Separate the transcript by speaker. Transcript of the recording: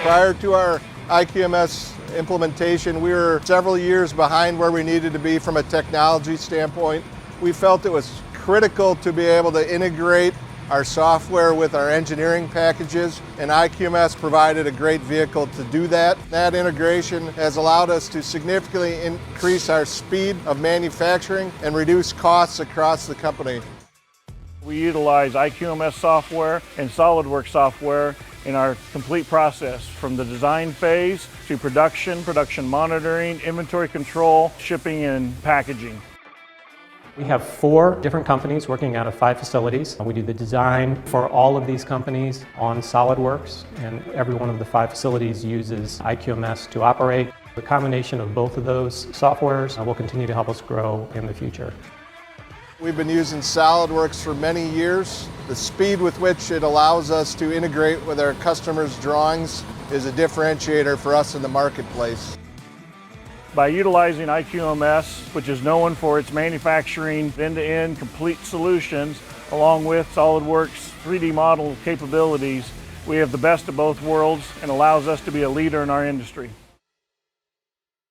Speaker 1: Prior to our IQMS implementation, we were several years behind where we needed to be from a technology standpoint. We felt it was critical to be able to integrate our software with our engineering packages, and IQMS provided a great vehicle to do that. That integration has allowed us to significantly increase our speed of manufacturing and reduce costs across the company.
Speaker 2: We utilize IQMS software and SolidWorks software in our complete process, from the design phase to production monitoring, inventory control, shipping, and packaging.
Speaker 3: We have 4 different companies working out of 5 facilities. We do the design for all of these companies on SolidWorks, and every one of the 5 facilities uses IQMS to operate. The combination of both of those softwares will continue to help us grow in the future.
Speaker 1: We've been using SolidWorks for many years. The speed with which it allows us to integrate with our customers' drawings is a differentiator for us in the marketplace.
Speaker 2: By utilizing IQMS, which is known for its manufacturing end-to-end complete solutions, along with SolidWorks 3D model capabilities, we have the best of both worlds and allows us to be a leader in our industry.